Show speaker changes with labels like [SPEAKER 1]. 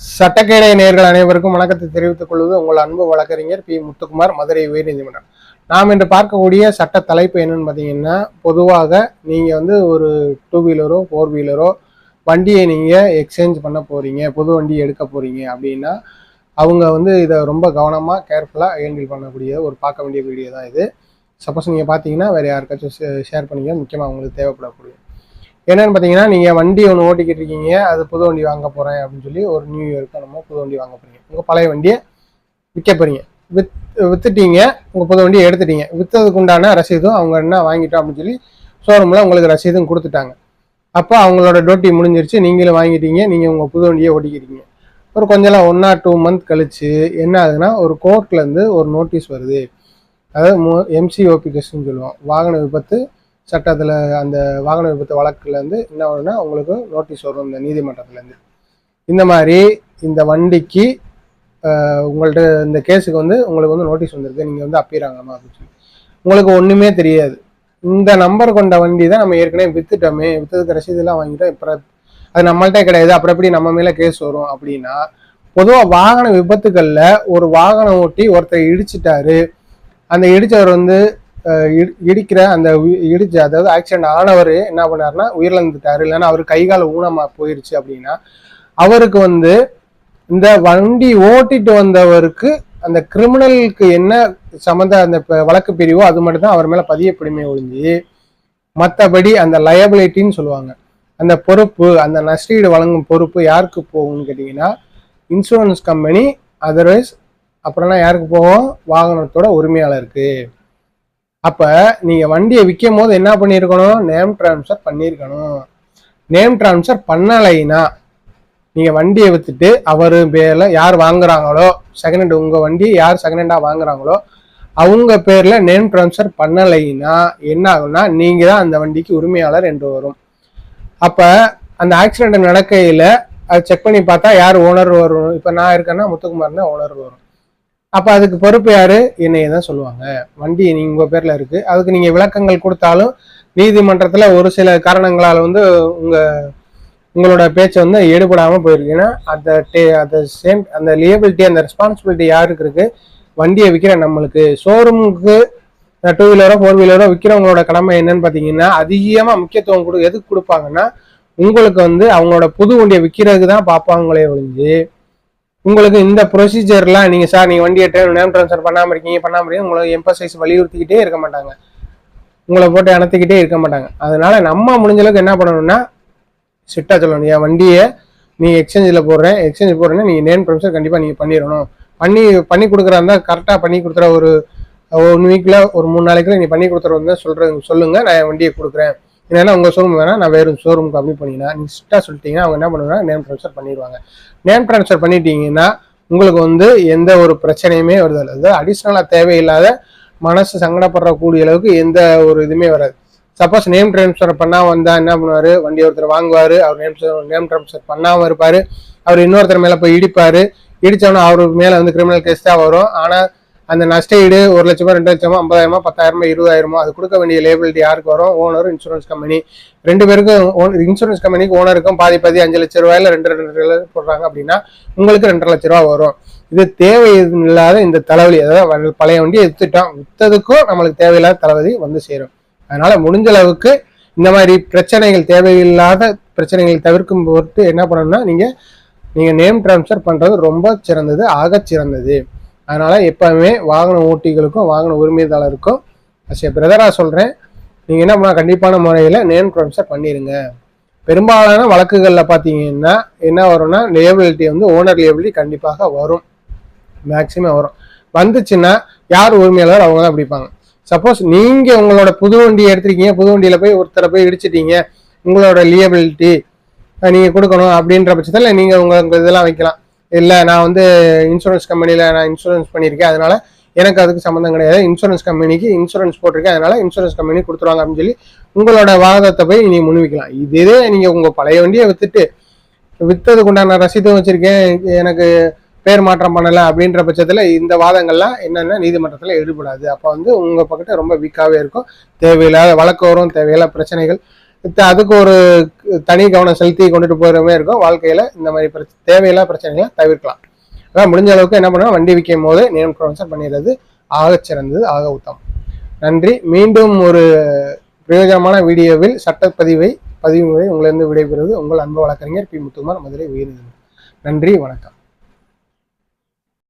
[SPEAKER 1] சட்டக்கேடை நேயர்கள் அனைவருக்கும் வணக்கத்தை தெரிவித்துக் கொள்வது உங்கள் அன்பு வழக்கறிஞர் பி முத்துக்குமார், மதுரை உயர்நீதிமன்றம். நாம் இன்று பார்க்கக்கூடிய சட்ட தலைப்பு என்னன்னு பார்த்தீங்கன்னா, பொதுவாக நீங்கள் ஒரு 2 வீலரோ 4 வீலரோ வண்டியை நீங்கள் எக்ஸ்சேஞ்ச் பண்ண போறீங்க, புது வண்டி எடுக்க போறீங்க அப்படின்னா அவங்க இதை ரொம்ப கவனமாக கேர்ஃபுல்லாக ஹேண்டில் பண்ணக்கூடிய பார்க்க வேண்டிய வீடியோ தான் இது. சப்போஸ் நீங்கள் பார்த்தீங்கன்னா வேறு யாருக்காச்சும் ஷேர் பண்ணிக்க, முக்கியமாக அவங்களுக்கு தேவைப்படக்கூடிய என்னன்னு பார்த்தீங்கன்னா, நீங்கள் வண்டி ஒன்று ஓட்டிக்கிட்டு இருக்கீங்க, அது புது வண்டி வாங்க போகிறேன் அப்படின்னு சொல்லி ஒரு நியூ இயருக்கு நம்ம புது வண்டி வாங்க போகிறீங்க. உங்கள் பழைய வண்டியை விற்க போகிறீங்க, விற்றுட்டீங்க, உங்கள் புது வண்டியை எடுத்துட்டீங்க. விற்றதுக்கு உண்டான ரசீதும் அவங்க என்ன வாங்கிட்டோம் அப்படின்னு சொல்லி ஷோரூமில் உங்களுக்கு ரசீதும் கொடுத்துட்டாங்க. அப்போ அவங்களோட டியூட்டி முடிஞ்சிருச்சு, நீங்களும் வாங்கிட்டீங்க, நீங்கள் உங்கள் புது வண்டியை ஓட்டிக்கிறீங்க. ஒரு கொஞ்சம் 1 or 2 month கழிச்சு என்ன ஆகுதுன்னா, ஒரு கோர்ட்லேருந்து ஒரு நோட்டீஸ் வருது. அதாவது எம்சிஓபி கேஸ்ன்னு சொல்லுவோம், வாகன விபத்து சட்டத்தில். அந்த வாகன விபத்து வழக்குலேருந்து என்ன வரும்னா உங்களுக்கு நோட்டீஸ் வரும் இந்த நீதிமன்றத்துலேருந்து. இந்த மாதிரி இந்த வண்டிக்கு உங்கள்கிட்ட இந்த கேஸுக்கு உங்களுக்கு நோட்டீஸ் வந்திருக்கு, நீங்கள் அப்பீர் ஆகலாமா அப்படின்னு சொல்லி. உங்களுக்கு ஒன்றுமே தெரியாது. இந்த நம்பர் கொண்ட வண்டி தான் நம்ம ஏற்கனவே விற்றுட்டோமே, விற்றதுக்கு ரசீதெல்லாம் வாங்கிட்டோம், இப்போ அது நம்மள்கிட்ட கிடையாது, அப்புறம் எப்படி நம்ம மேலே கேஸ் வரும் அப்படின்னா, பொதுவாக வாகன விபத்துகளில் ஒரு வாகனம் ஓட்டி ஒருத்தர் இடிச்சிட்டாரு, அந்த இடித்தவர் இடிக்கிற அந்த அதாவது ஆக்சிடென்ட் ஆனவர் என்ன பண்ணாருன்னா உயிரிழந்துட்டாரு, இல்லைன்னா அவர் கைகால ஊனமா போயிருச்சு அப்படின்னா, அவருக்கு இந்த வண்டி ஓட்டிட்டு வந்தவருக்கு அந்த கிரிமினலுக்கு என்ன அந்த வழக்கு பிரிவோ அது மட்டும் தான் அவர் மேல பதியப்படுமே ஒழிஞ்சு, மற்றபடி அந்த லயபிலிட்டின்னு சொல்லுவாங்க, அந்த பொறுப்பு, அந்த நஷ்டீடு வழங்கும் பொறுப்பு யாருக்கு போகும்னு கேட்டீங்கன்னா இன்சூரன்ஸ் கம்பெனி, அதர்வைஸ் அப்புறம்னா யாருக்கு போகும், வாகனத்தோட உரிமையாளருக்கு. அப்ப நீங்க வண்டியை விற்கும் போது என்ன பண்ணிருக்கணும், நேம் டிரான்ஸ்ஃபர் பண்ணிருக்கணும். நேம் டிரான்ஸ்ஃபர் பண்ணலைன்னா நீங்க வண்டியை வித்துட்டு அவரு பேர்ல யார் வாங்குறாங்களோ, செகண்ட் ஹேண்ட், உங்க வண்டி யார் செகண்ட் ஹேண்டா வாங்குறாங்களோ அவங்க பேர்ல நேம் டிரான்ஸ்ஃபர் பண்ணலைன்னா என்ன ஆகும்னா, நீங்க தான் அந்த வண்டிக்கு உரிமையாளர் என்று வரும். அப்ப அந்த ஆக்சிடென்ட் நடக்கையில அது செக் பண்ணி பார்த்தா யார் ஓனர் வரும். இப்ப நான் இருக்கேன்னா முத்துக்குமார் தான் ஓனர் வரும். அப்ப அதுக்கு பொறுப்பு யாரு, என்னைய தான் சொல்லுவாங்க. வண்டி நீங்க உங்க பேர்ல இருக்கு, அதுக்கு நீங்க விளக்கங்கள் கொடுத்தாலும் நீதிமன்றத்துல ஒரு சில காரணங்களால உங்களோட பேச்சை எடுபடாம போயிருக்கு. ஏன்னா அந்த லியபிலிட்டி, அந்த ரெஸ்பான்சிபிலிட்டி யாருக்கு இருக்கு, வண்டியை விற்கிற நம்மளுக்கு. ஷோரூமுக்கு 2 வீலரோ 4 வீலரோ விற்கிறவங்களோட கடமை என்னன்னு பாத்தீங்கன்னா, அதிகமா முக்கியத்துவம் எதுக்கு கொடுப்பாங்கன்னா, உங்களுக்கு அவங்களோட புது வண்டியை விற்கிறதுக்கு தான் பார்ப்பாங்களே ஒழிஞ்சு, உங்களுக்கு இந்த ப்ரொசீஜர்லாம் நீங்க சார் நீங்க வண்டியை நேம் ட்ரான்ஸ்ஃபர் பண்ணாம இருக்கீங்க உங்களை எம்பசைஸ் வலியுறுத்திக்கிட்டே இருக்க மாட்டாங்க, உங்களை போட்டு அணைத்துக்கிட்டே இருக்க மாட்டாங்க. அதனால நம்ம முடிஞ்ச அளவுக்கு என்ன பண்ணணும்னா ஸ்ட்ரிக்டா சொல்லணும், என் வண்டியை நீ எக்ஸ்சேஞ்சில் போடுறேன்னா நீங்க நேம் ட்ரான்ஸ்ஃபர் கண்டிப்பா நீங்க பண்ணிடணும். பண்ணி கொடுக்குறா இருந்தா கரெக்டா பண்ணி கொடுத்துற, ஒரு 1 வீக்ல ஒரு 3 நாளைக்குள்ள நீ பண்ணி கொடுத்துறதா சொல்லுங்க, நான் என் வண்டியை கொடுக்குறேன். ஏன்னா உங்க ஷோரூம் வேணா நான் வேறு ஷோரூமுக்கு அப்படி பண்ணிங்கன்னா நீங்க ஸ்ட்ரிக்டா சொல்லிட்டீங்கன்னா அவங்க என்ன பண்ணுவாங்க, நேம் ட்ரான்ஸ்ஃபர் பண்ணிடுவாங்க. நேம் ட்ரான்ஸ்ஃபர் பண்ணிட்டீங்கன்னா உங்களுக்கு எந்த ஒரு பிரச்சனையுமே வருது, அதாவது அடிஷ்னலா தேவையில்லாத மனசு சங்கடப்படக்கூடிய அளவுக்கு எந்த ஒரு இதுவுமே வராது. சப்போஸ் நேம் ட்ரான்ஸ்ஃபர் பண்ணா என்ன பண்ணுவாரு, வண்டி ஒருத்தர் வாங்குவாரு, அவர் நேம் ட்ரான்ஸ்ஃபர் பண்ணாம இருப்பாரு, அவர் இன்னொருத்தர் மேல போய் இடிப்பாரு, இடிச்சோன்னா அவரு மேல கிரிமினல் கேஸ் தான் வரும். ஆனா அந்த நஷ்டஈடு 1 லட்சமோ 2 லட்சமோ 50,000 10,000 20,000 அது கொடுக்க வேண்டிய லேபிலிட்டி யாருக்கு வரும், ஓனர், இன்சூரன்ஸ் கம்பெனி. 2 பேருக்கும், இன்சூரன்ஸ் கம்பெனிக்கு ஓனருக்கும் பாதி 5 லட்சம் ரூபாயில 2 போடுறாங்க அப்படின்னா உங்களுக்கு 2.5 லட்ச ரூபா வரும். இது தேவையில்லாத இந்த தலைவலி, அதாவது பழைய வண்டியை வித்ததுக்கும் நம்மளுக்கு தேவையில்லாத தலைவலி சேரும். அதனால முடிஞ்ச அளவுக்கு இந்த மாதிரி பிரச்சனைகள், தேவையில்லாத பிரச்சனைகளை தவிர்க்கும் பொருட்டு என்ன பண்ணணும்னா நீங்க நேம் டிரான்ஸ்ஃபர் பண்றது ரொம்ப சிறந்தது, ஆக சிறந்தது. அதனால எப்பவுமே வாகன ஓட்டிகளுக்கும் வாகன உரிமையாளருக்கும் பிரதரா சொல்றேன், நீங்க என்ன பண்ண கண்டிப்பான முறையில நேம் டிரான்ஸ்ஃபர் பண்ணிருங்க. பெரும்பாலான வழக்குகள்ல பாத்தீங்கன்னா என்ன வரும்னா, லியபிலிட்டி ஓனர் லியபிலிட்டி கண்டிப்பாக வரும், மேக்சிமம் வரும். வந்துச்சுன்னா யார் உரிமையாளர் அவங்க தான் பிடிப்பாங்க. சப்போஸ் நீங்க உங்களோட புது வண்டியை எடுத்திருக்கீங்க, புது வண்டியில போய் ஒருத்தரை போய் இடிச்சிட்டீங்க, உங்களோட லியபிலிட்டி நீங்க கொடுக்கணும் அப்படின்ற பட்சத்துல நீங்க உங்க இதெல்லாம் வைக்கலாம். இல்லை நான் இன்சூரன்ஸ் கம்பெனியில் நான் இன்சூரன்ஸ் பண்ணியிருக்கேன், அதனால எனக்கு அதுக்கு சம்மந்தம் கிடையாது, இன்சூரன்ஸ் கம்பெனிக்கு இன்சூரன்ஸ் போட்டிருக்கேன், அதனால இன்சூரன்ஸ் கம்பெனி கொடுத்துருவாங்க அப்படின்னு சொல்லி உங்களோட வாதத்தை போய் நீ முன்வைக்கலாம். இதே நீங்கள் உங்கள் பழைய வண்டியை விற்றதுக்கு உண்டான ரசீதும் வச்சிருக்கேன், எனக்கு பேர் மாற்றம் பண்ணலை அப்படின்ற பட்சத்தில் இந்த வாதங்கள்லாம் என்னென்னா நீதிமன்றத்தில் ஈடுபடாது. அப்போ உங்கள் பக்கத்து ரொம்ப வீக்காகவே இருக்கும், தேவையில்லாத வழக்கு வரும், தேவையில்லாத பிரச்சனைகள் அதுக்கு ஒரு தனி கவனம் செலுத்தி கொண்டுட்டு போகிறமே இருக்கும். வாழ்க்கையில இந்த மாதிரி தேவையில்லா பிரச்சனைகளை தவிர்க்கலாம். அதான் முடிஞ்ச அளவுக்கு என்ன பண்ணணும், வண்டி விற்கும் போது நேம் ட்ரான்ஸ்ஃபர் பண்ணிடுறது ஆக சிறந்தது, ஆக உத்தமம். நன்றி. மீண்டும் ஒரு பிரயோஜனமான வீடியோவில் பதிவு முறை உங்களிருந்து விடைபெறுவது உங்கள் அன்பு வழக்கறிஞர் பி. முத்துக்குமார், மதுரை உயர்நீதிமன்றம். நன்றி, வணக்கம்.